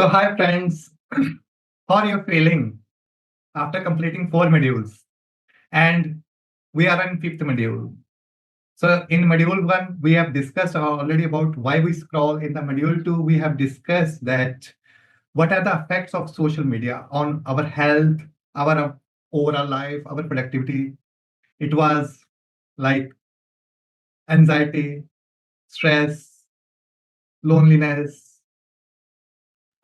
So, hi friends, how are you feeling after completing 4 modules? And we are in fifth module. So, in module one, we have discussed already about why we scroll. In the module two, we have discussed that what are the effects of social media on our health, our overall life, our productivity. It was like anxiety, stress, loneliness,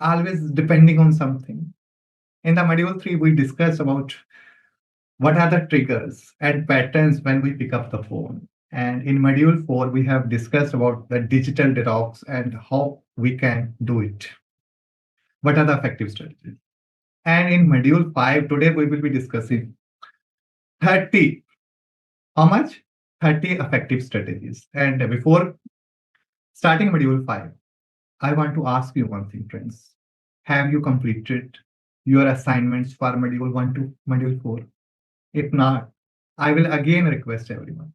always depending on something. In the module three, we discussed about what are the triggers and patterns when we pick up the phone. And in module four, we have discussed about the digital detox and how we can do it. What are the effective strategies? And in module five, today we will be discussing 30, how much? 30 effective strategies. And before starting module five, I want to ask you one thing, friends. Have you completed your assignments for module one to module four? If not, I will again request everyone,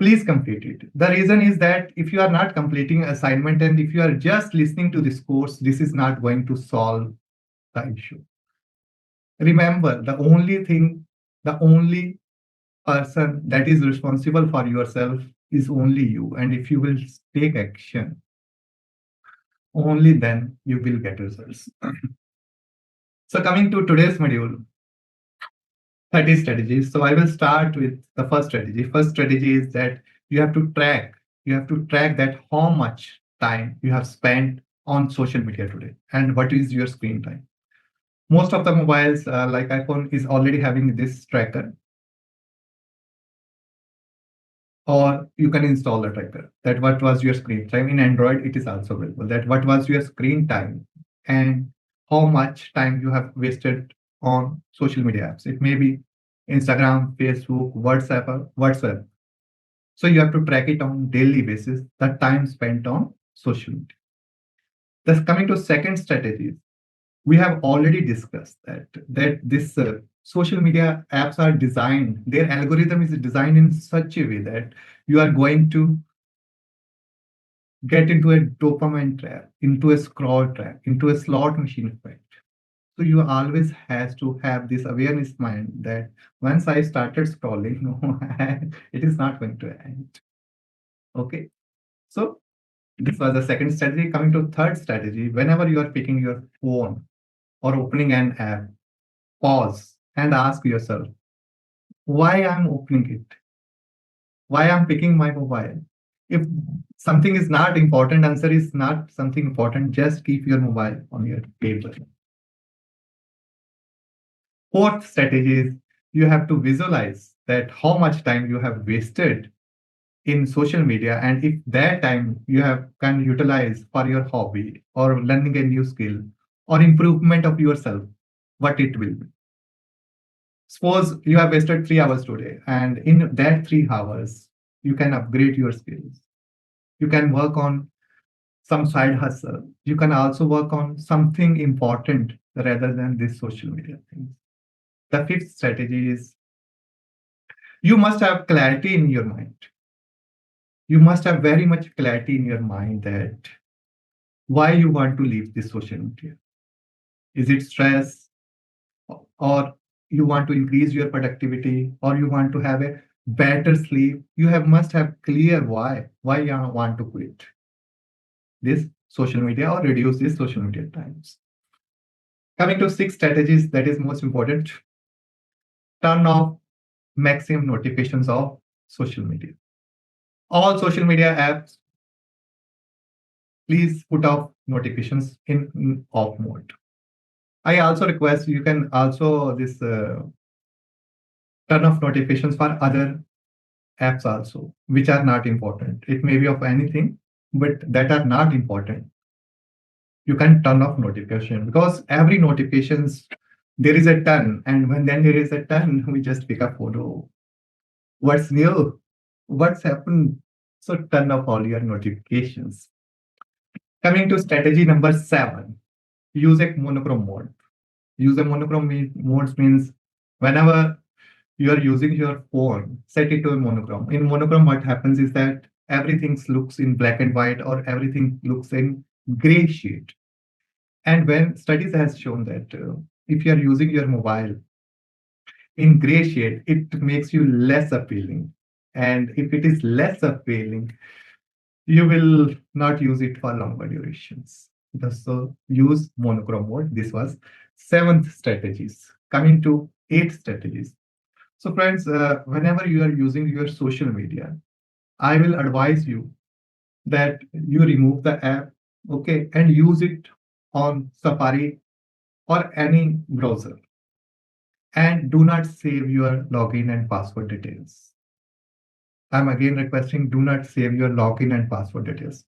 please complete it. The reason is that if you are not completing assignment and if you are just listening to this course, this is not going to solve the issue. Remember, the only person that is responsible for yourself is only you. And if you will take action, only then you will get results. So coming to today's module, 30 strategies. So I will start with the first strategy. First strategy is that you have to track. You have to track that how much time you have spent on social media today and what is your screen time. Most of the mobiles, like iPhone, is already having this tracker, or you can install the tracker. That what was your screen time. In Android, it is also available. That what was your screen time and how much time you have wasted on social media apps. It may be Instagram, Facebook, WhatsApp, or WhatsApp. So you have to track it on daily basis, the time spent on social media. Thus, coming to second strategy, we have already discussed that this social media apps are designed, their algorithm is designed in such a way that you are going to get into a dopamine trap, into a scroll trap, into a slot machine effect. So you always has to have this awareness mind that once I started scrolling, no, it is not going to end. Okay. So this was the second strategy. Coming to third strategy, whenever you are picking your phone or opening an app, pause and ask yourself, why I'm opening it? Why I'm picking my mobile? If something is not important, answer is not something important, just keep your mobile on your table. Fourth strategy is you have to visualize that how much time you have wasted in social media, and if that time you have can utilize for your hobby or learning a new skill or improvement of yourself, what it will be. Suppose you have wasted 3 hours today, and in that 3 hours you can upgrade your skills, you can work on some side hustle, you can also work on something important rather than this social media things. The fifth strategy is you must have clarity in your mind. You must have very much clarity in your mind that why you want to leave this social media. Is it stress, or you want to increase your productivity, or you want to have a better sleep? You have must have clear why you want to quit this social media or reduce this social media times. Coming to six strategies that is most important, turn off maximum notifications of social media. All social media apps, please put off notifications in off mode. I also request you can also this turn off notifications for other apps also, which are not important. It may be of anything, but that are not important. You can turn off notification because every notifications there is a ton, and when then there is a ton, we just pick up photo. What's new? What's happened? So turn off all your notifications. Coming to strategy number 7, use a monochrome mode. Use a monochrome modes means whenever you are using your phone, set it to a monochrome. In monochrome, what happens is that everything looks in black and white or everything looks in gray shade. And when studies has shown that if you are using your mobile in gray shade, it makes you less appealing. And if it is less appealing, you will not use it for longer durations. So use monochrome mode. This was seventh strategies. Coming to eighth strategies. So friends, whenever you are using your social media, I will advise you that you remove the app, okay, and use it on Safari or any browser. And do not save your login and password details. I'm again requesting do not save your login and password details.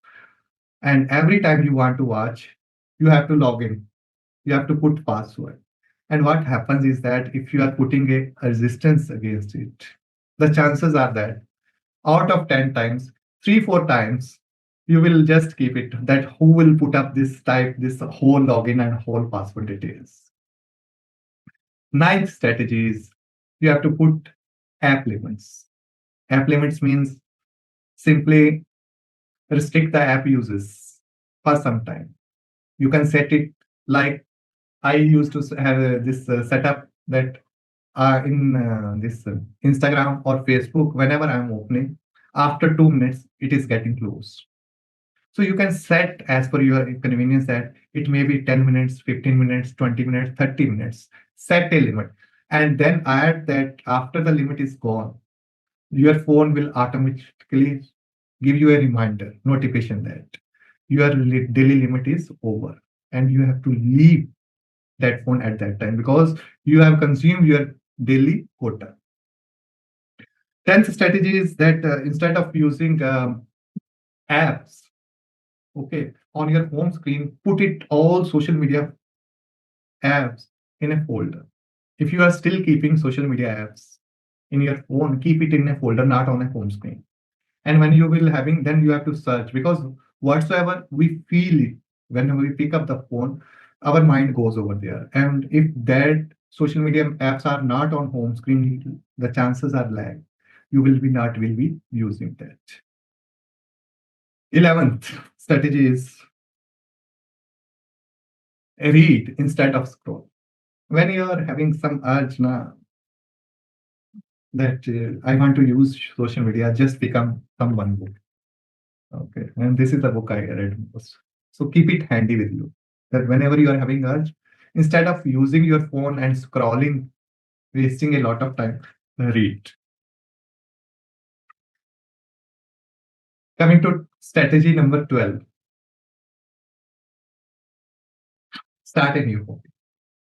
And every time you want to watch, you have to log in. You have to put password. And what happens is that if you are putting a resistance against it, the chances are that out of 10 times, 3, 4 times, you will just keep it that who will put up this whole login and whole password details. Ninth strategy is you have to put app limits. App limits means simply restrict the app uses for some time. You can set it like I used to have this setup that in this Instagram or Facebook, whenever I'm opening, after 2 minutes, it is getting closed. So you can set as per your convenience that it may be 10 minutes, 15 minutes, 20 minutes, 30 minutes. Set a limit. And then add that after the limit is gone, your phone will automatically give you a reminder, notification that your daily limit is over and you have to leave that phone at that time because you have consumed your daily quota. 10th strategy is that instead of using apps, okay, on your home screen, put it all social media apps in a folder. If you are still keeping social media apps in your phone, keep it in a folder, not on a home screen. And when you will having, then you have to search because whatsoever we feel it when we pick up the phone, our mind goes over there. And if that social media apps are not on home screen, the chances are lag. You will be using that. 11th strategy is read instead of scroll. When you are having some urge now that I want to use social media, just become some one book. Okay, and this is the book I read most. So keep it handy with you. That whenever you are having urge, instead of using your phone and scrolling, wasting a lot of time, read. Coming to strategy number 12, start a new hobby.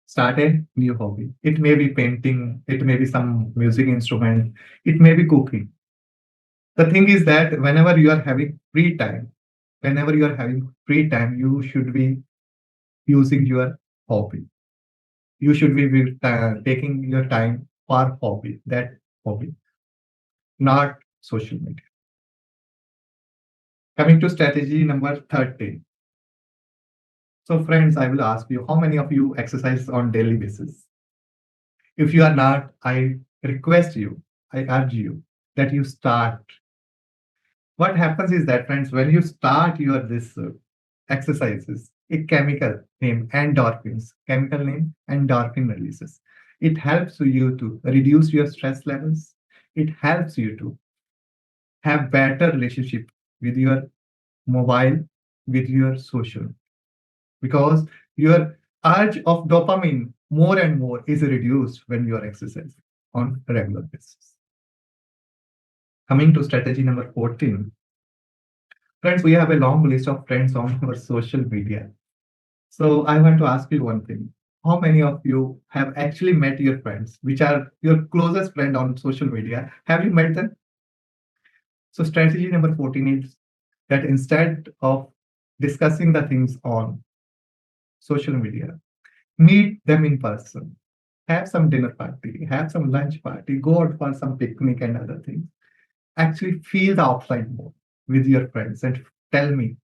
Start a new hobby. It may be painting, it may be some music instrument, it may be cooking. The thing is that whenever you are having free time, you should be using your hobby. You should be taking your time for hobby, not social media. Coming to strategy number 13. So, friends, I will ask you how many of you exercise on daily basis? If you are not, I request you, I urge you that you start. What happens is that, friends, when you start your this exercises, a chemical name endorphin releases. It helps you to reduce your stress levels. It helps you to have better relationship with your mobile, with your social, because your urge of dopamine more and more is reduced when you are exercising on a regular basis. Coming to strategy number 14, friends, we have a long list of friends on our social media. So I want to ask you one thing. How many of you have actually met your friends, which are your closest friend on social media? Have you met them? So strategy number 14 is that instead of discussing the things on social media, meet them in person. Have some dinner party, have some lunch party, go out for some picnic and other things. Actually feel the offline mode with your friends and tell me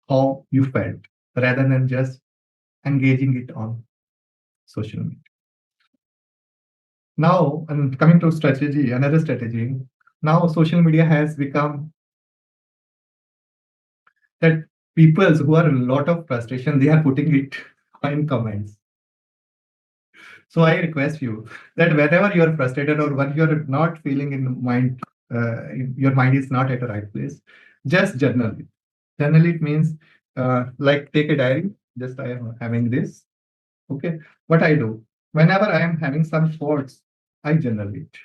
how you felt rather than just engaging it on social media. Now, and coming to strategy, another strategy, now social media has become that people who are a lot of frustration, they are putting it in comments. So I request you that whenever you're frustrated or when you're not feeling in mind, your mind is not at the right place, just journal it. Journal it means like take a diary. Just I am having this. Okay. What I do whenever I am having some thoughts, I journal it.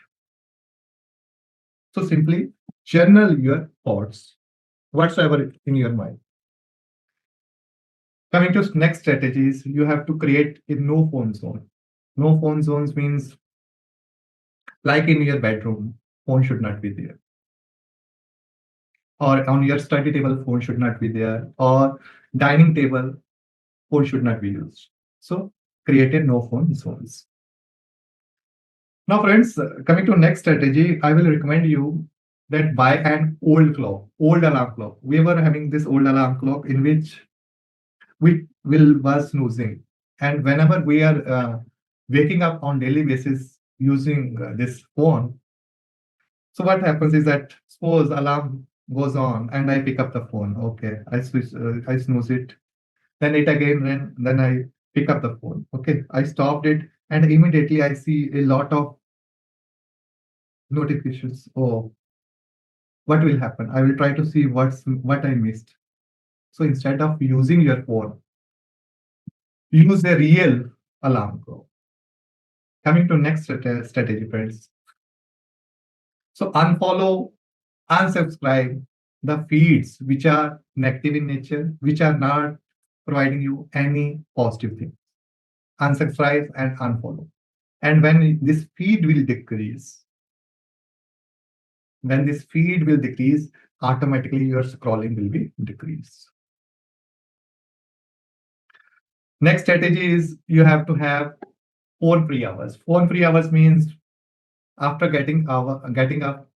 So simply journal your thoughts, whatsoever in your mind. Coming to next strategies, you have to create a no phone zone. No phone zones means like in your bedroom, phone should not be there. Or on your study table, phone should not be there. Or dining table, phone should not be used. So create a no phone zones. Now, friends, coming to next strategy, I will recommend you that buy an old clock, old alarm clock. We were having this old alarm clock in which we will was snoozing, and whenever we are waking up on daily basis using this phone, so what happens is that suppose alarm goes on and I pick up the phone. Okay, I snooze it, then it again, then I pick up the phone. Okay, I stopped it, and immediately I see a lot of notifications. Oh, what will happen? I will try to see what I missed. So instead of using your phone, use a real alarm clock. Coming to next strategy, friends. So unfollow, unsubscribe the feeds which are negative in nature, which are not providing you any positive thing. Unsubscribe and unfollow. And when this feed will decrease, when this feed will decrease, automatically your scrolling will be decreased. Next strategy is you have to have phone free hours. Phone free hours means after getting up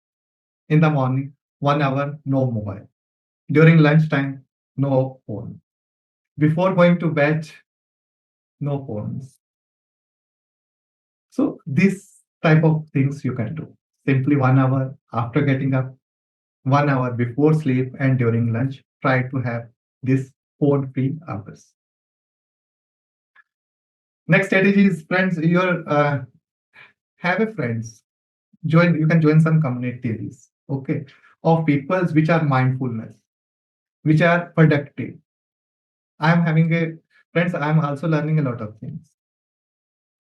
in the morning, 1 hour, no mobile. During lunchtime, no phone. Before going to bed, no phones. So this type of things you can do. Simply 1 hour after getting up, 1 hour before sleep, and during lunch, try to have this phone-free hours. Next strategy is friends. Your have a friends. Join. You can join some communities. Okay, of peoples which are mindfulness, which are productive. I am having a friends. I am also learning a lot of things.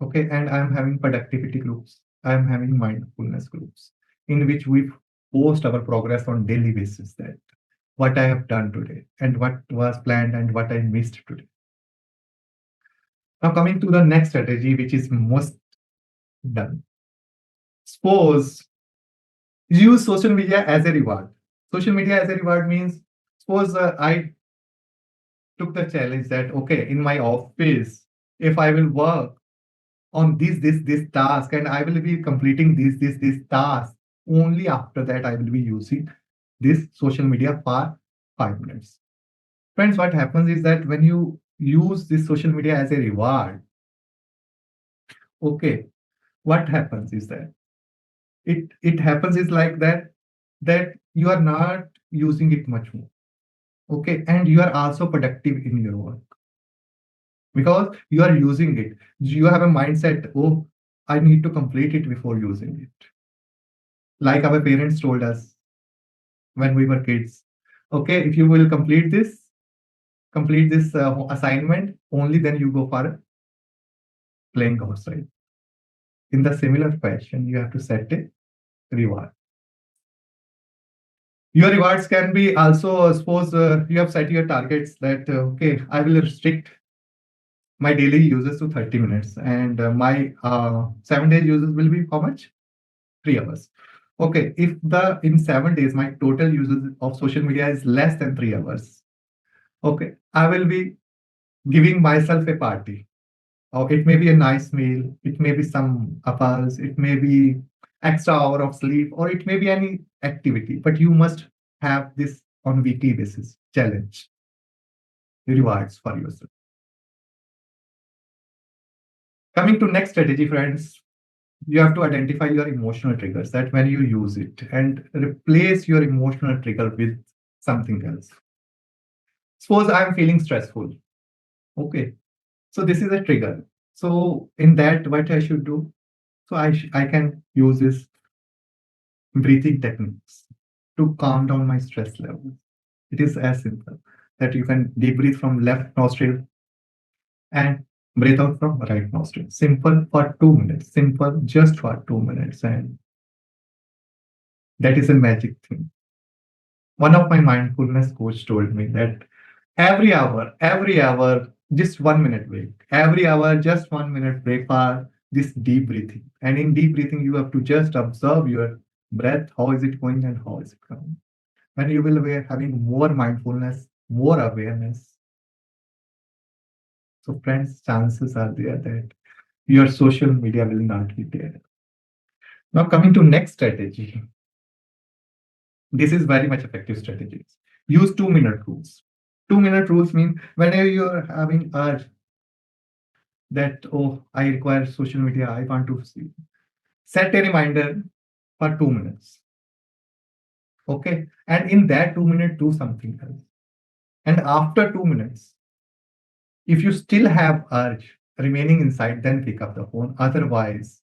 Okay, and I'm having productivity groups. I'm having mindfulness groups in which we post our progress on daily basis, that what I have done today and what was planned and what I missed today. Now coming to the next strategy, which is most done. Suppose use social media as a reward. Social media as a reward means suppose I took the challenge that okay, in my office, if I will work on this task, and I will be completing this task. Only after that I will be using this social media for 5 minutes. Friends, what happens is that when you use this social media as a reward, okay, what happens is that it happens is like that you are not using it much more. Okay, and you are also productive in your work because you are using it. You have a mindset, oh, I need to complete it before using it, like our parents told us when we were kids. Okay, if you will complete this assignment, only then you go for playing outside. In the similar fashion, you have to set a reward. Your rewards can be also, suppose you have set your targets that, okay, I will restrict my daily uses to 30 minutes and my 7 days uses will be how much? 3 hours. Okay, if the in 7 days my total uses of social media is less than 3 hours, okay, I will be giving myself a party. Or it may be a nice meal, it may be some apples, it may be extra hour of sleep, or it may be any activity. But you must have this on weekly basis challenge, rewards for yourself. Coming to next strategy, friends, you have to identify your emotional triggers that when you use it and replace your emotional trigger with something else. Suppose I'm feeling stressful. Okay. So this is a trigger. So in that, what I should do? So I can use this breathing techniques to calm down my stress levels. It is as simple that you can deep breathe from left nostril and breathe out from right nostril. Simple for 2 minutes. Simple just for 2 minutes. And that is a magic thing. One of my mindfulness coach told me that every hour, just 1 minute break. Every hour, just 1 minute break for this deep breathing. And in deep breathing, you have to just observe your breath. How is it going and how is it coming? When you will be having more mindfulness, more awareness. So, friends, chances are there that your social media will not be there. Now, coming to next strategy. This is very much effective strategies. Use 2 minute rules. 2 minute rules mean whenever you're having urge that, oh, I require social media, I want to see. Set a reminder for 2 minutes. Okay. And in that 2 minutes, do something else. And after 2 minutes, if you still have urge remaining inside, then pick up the phone. Otherwise,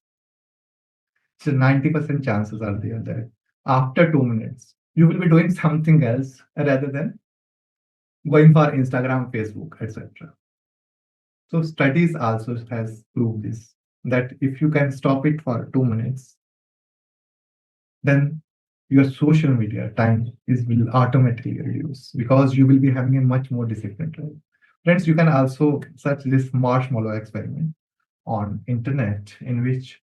so 90% chances are there that after 2 minutes, you will be doing something else rather than going for Instagram, Facebook, etc. So studies also has proved this that if you can stop it for 2 minutes, then your social media time is will automatically reduce because you will be having a much more disciplined life. Friends, you can also search this marshmallow experiment on internet in which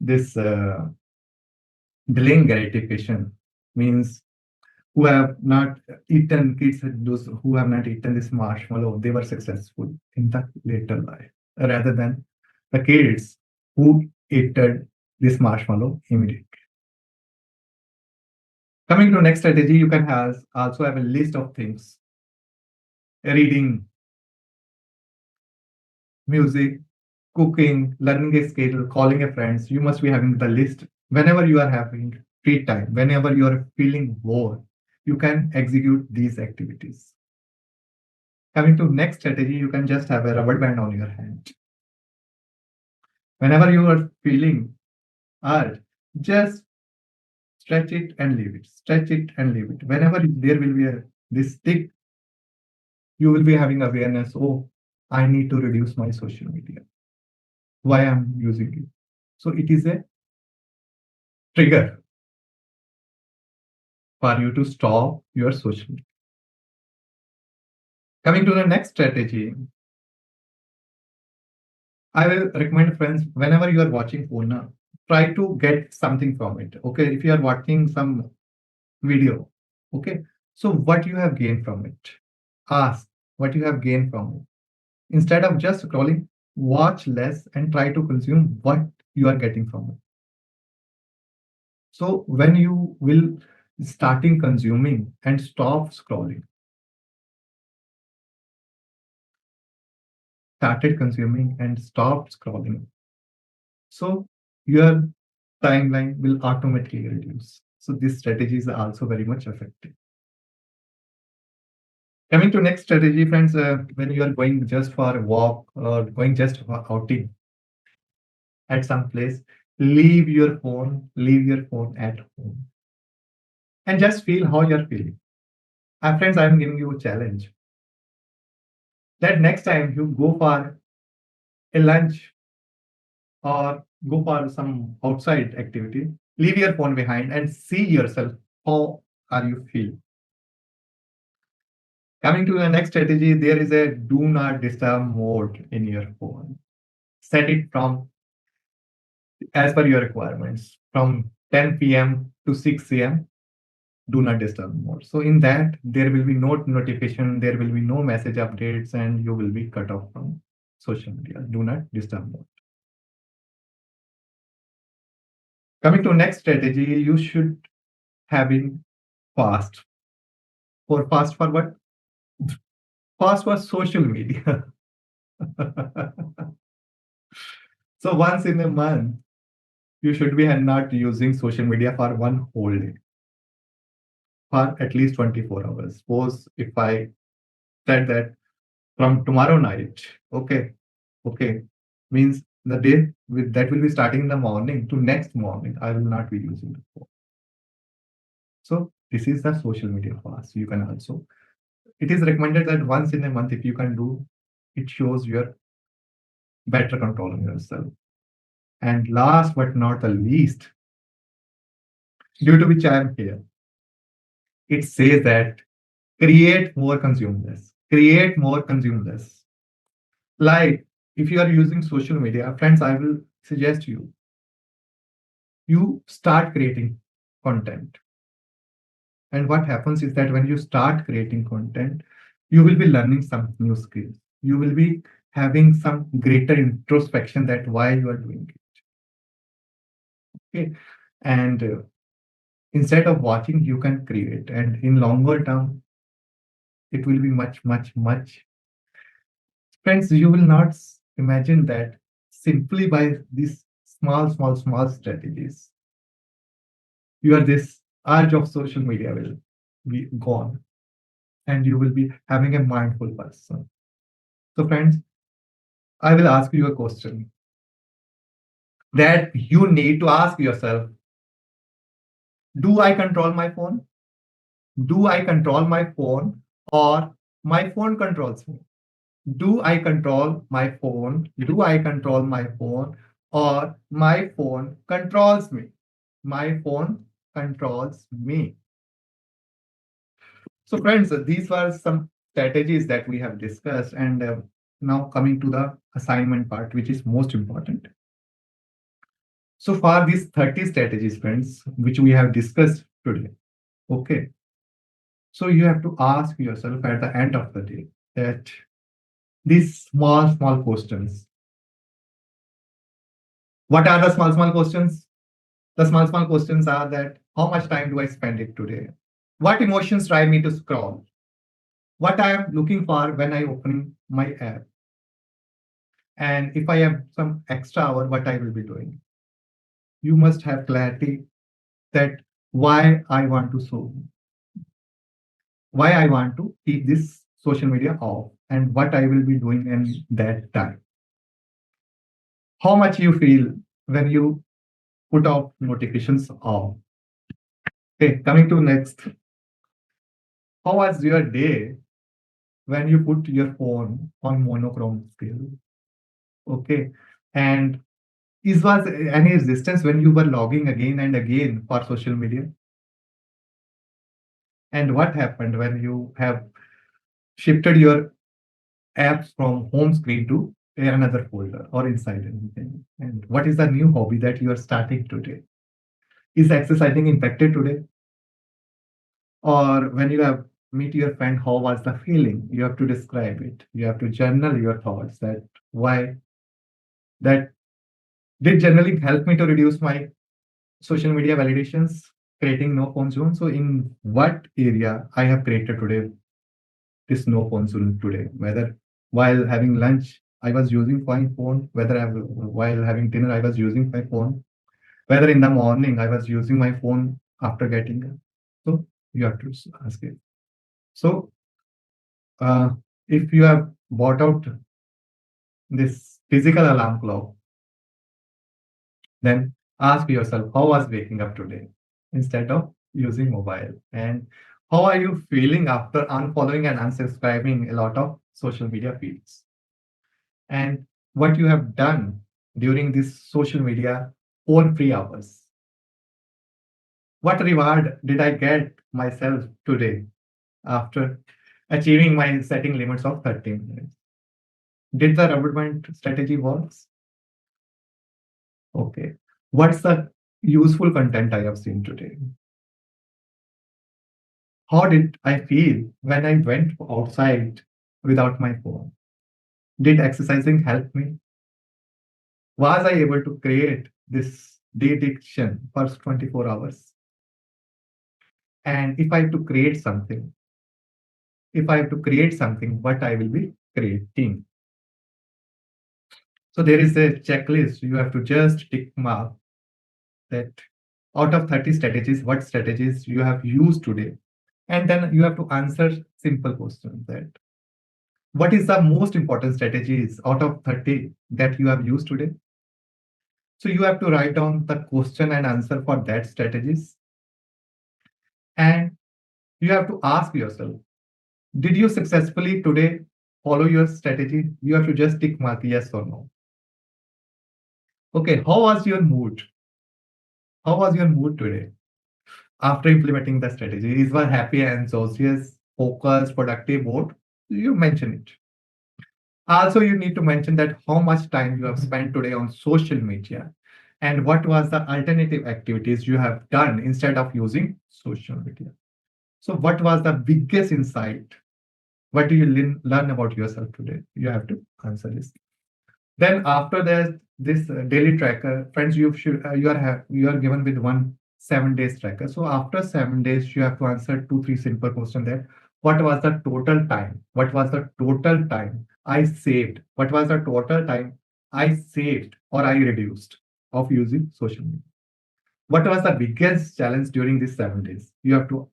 this delaying gratification means who have not eaten kids those who have not eaten this marshmallow they were successful in the later life rather than the kids who ate this marshmallow immediately. Coming to next strategy, you can have also have a list of things: reading, music, cooking, learning a skill, calling a friends. You must be having the list whenever you are having free time, whenever you are feeling bored. You can execute these activities. Coming to next strategy, you can just have a rubber band on your hand. Whenever you are feeling hard, just stretch it and leave it. Stretch it and leave it. Whenever there will be this stick, you will be having awareness. Oh, I need to reduce my social media. Why I'm using it? So it is a trigger for you to stop your social media. Coming to the next strategy, I will recommend friends whenever you are watching phone now, try to get something from it. Okay, if you are watching some video, okay, so what you have gained from it? Ask what you have gained from it. Instead of just scrolling, watch less and try to consume what you are getting from it. So when you will starting consuming and stop scrolling, started consuming and stopped scrolling, so your timeline will automatically reduce. So this strategy is also very much effective. Coming to next strategy, friends, when you are going just for a walk or going just for outing at some place, leave your phone at home, and just feel how you're feeling. Friends, I'm giving you a challenge that next time you go for a lunch or go for some outside activity, leave your phone behind and see yourself. How are you feeling? Coming to the next strategy, there is a do not disturb mode in your phone. Set it from as per your requirements from 10 p.m. to 6 a.m. Do not disturb mode. So in that, there will be no notification, there will be no message updates, and you will be cut off from social media. Do not disturb mode. Coming to next strategy, you should having fast. For fast for what? Fast for social media. So once in a month, you should be not using social media for one whole day, for at least 24 hours. Suppose if I said that from tomorrow night, okay, Okay, means the day that will be starting in the morning to next morning, I will not be using the phone. So this is the social media fast. You can also, it is recommended that once in a month, if you can do, it shows your better control on yourself. And last but not the least, due to which I am here, it says that create more, consume less. Create more, consume less. Like if you are using social media, friends, I will suggest you start creating content. And what happens is that when you start creating content, you will be learning some new skills. You will be having some greater introspection that why you are doing it. Okay. And instead of watching, you can create. And in longer term, it will be much, much, much. Friends, you will not imagine that simply by these small, small, small strategies, your this urge of social media will be gone and you will be having a mindful person. So, friends, I will ask you a question that you need to ask yourself. Do I control my phone? Do I control my phone or my phone controls me? Do I control my phone? Do I control my phone or my phone controls me? My phone controls me. So, friends, these were some strategies that we have discussed. And now coming to the assignment part, which is most important. So far, these 30 strategies, friends, which we have discussed today. Okay. So you have to ask yourself at the end of the day that these small, small questions. What are the small, small questions? The small, small questions are that how much time do I spend it today? What emotions drive me to scroll? What I am looking for when I open my app? And if I have some extra hour, what I will be doing? You must have clarity that why I want to so why I want to keep this social media off and what I will be doing in that time. How much you feel when you put off notifications off. Okay, coming to next. How was your day when you put your phone on monochrome scale? Okay. And is was any resistance when you were logging again and again for social media? And what happened when you have shifted your apps from home screen to another folder or inside anything? And what is the new hobby that you are starting today? Is exercising impacted today? Or when you have meet your friend, how was the feeling? You have to describe it. You have to journal your thoughts that why that did generally help me to reduce my social media validations, creating no phone zone. So in what area I have created today this no phone zone today, whether while having lunch I was using my phone, whether while having dinner I was using my phone, whether in the morning I was using my phone after getting up. So you have to ask it. So if you have bought out this physical alarm clock, then ask yourself, how was waking up today instead of using mobile? And how are you feeling after unfollowing and unsubscribing a lot of social media feeds? And what you have done during this social media phone free hours? What reward did I get myself today after achieving my setting limits of 30 minutes? Did the rubber band strategy works? Okay. What's the useful content I have seen today? How did I feel when I went outside without my phone? Did exercising help me? Was I able to create this dedication for 24 hours? And if I have to create something, what I will be creating? So there is a checklist. You have to just tick mark that out of 30 strategies, what strategies you have used today. And then you have to answer simple questions that What is the most important strategies out of 30 that you have used today? So you have to write down the question and answer for that strategies. And you have to ask yourself, did you successfully today follow your strategy? You have to just tick mark yes or no. Okay, how was your mood? How was your mood today after implementing the strategy? Is one happy, enthusiastic, focused, productive mode? You mention it. Also, you need to mention that how much time you have spent today on social media and what was the alternative activities you have done instead of using social media. So, what was the biggest insight? What do you learn about yourself today? You have to answer this. Then after that, this daily tracker, friends, you are given with 7 days tracker. So after 7 days, you have to answer 2 3 simple questions there. What was the total time? What was the total time I saved? What was the total time I saved or I reduced of using social media? What was the biggest challenge during these 7 days? You have to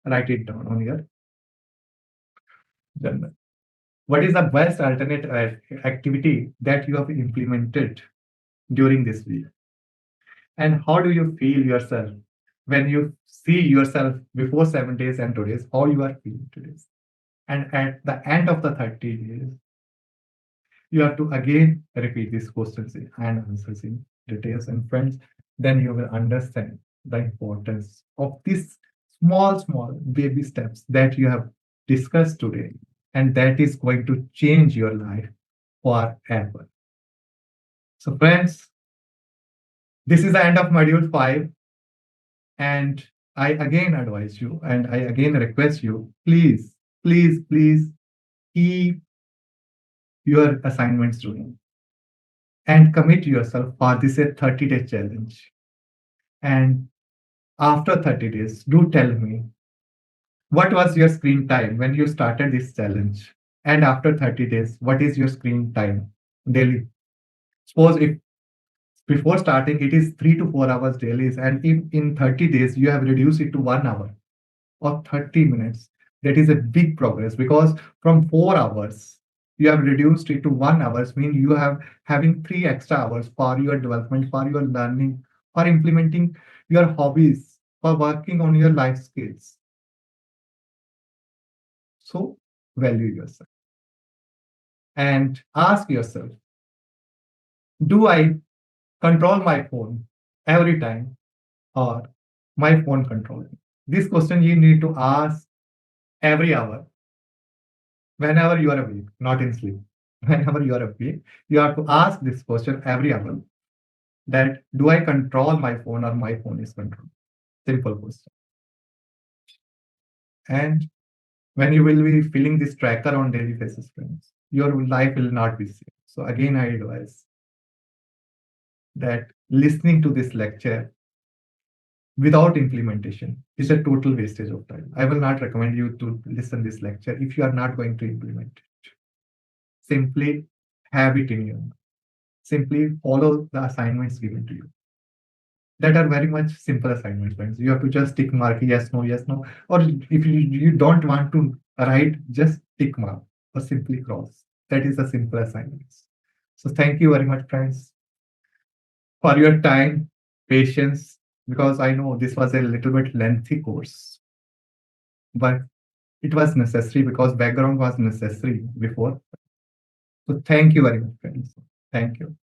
write it down on your journal. What is the best alternate activity that you have implemented during this week? And how do you feel yourself when you see yourself before 7 days and today's, how you are feeling today? And at the end of the 30 days, you have to again repeat these questions and answers in details. And friends, then you will understand the importance of these small baby steps that you have discussed today. And that is going to change your life forever. So, friends, this is the end of module 5. And I again advise you and I again request you, please keep your assignments doing and commit yourself for this a 30-day challenge. And after 30 days, do tell me what was your screen time when you started this challenge? And after 30 days, what is your screen time daily? Suppose if before starting it is 3 to 4 hours daily, and if in 30 days you have reduced it to 1 hour or 30 minutes, that is a big progress because from 4 hours you have reduced it to 1 hour, means you have having 3 extra hours for your development, for your learning, for implementing your hobbies, for working on your life skills. So value yourself and ask yourself, do I control my phone every time or my phone control me? This question you need to ask every hour whenever you are awake, not in sleep. Whenever you are awake, you have to ask this question every hour, that do I control my phone or my phone is controlled? Simple question. And when you will be filling this tracker on daily basis, friends, your life will not be safe. So again, I advise that listening to this lecture without implementation is a total wastage of time. I will not recommend you to listen this lecture if you are not going to implement it. Simply have it in your mind. Simply follow the assignments given to you. That are very much simple assignments, friends. You have to just tick mark yes, no. Or if you don't want to write, just tick mark or simply cross. That is the simple assignments. So thank you very much, friends, for your time, patience, because I know this was a little bit lengthy course, but it was necessary because background was necessary before. So thank you very much, friends. Thank you.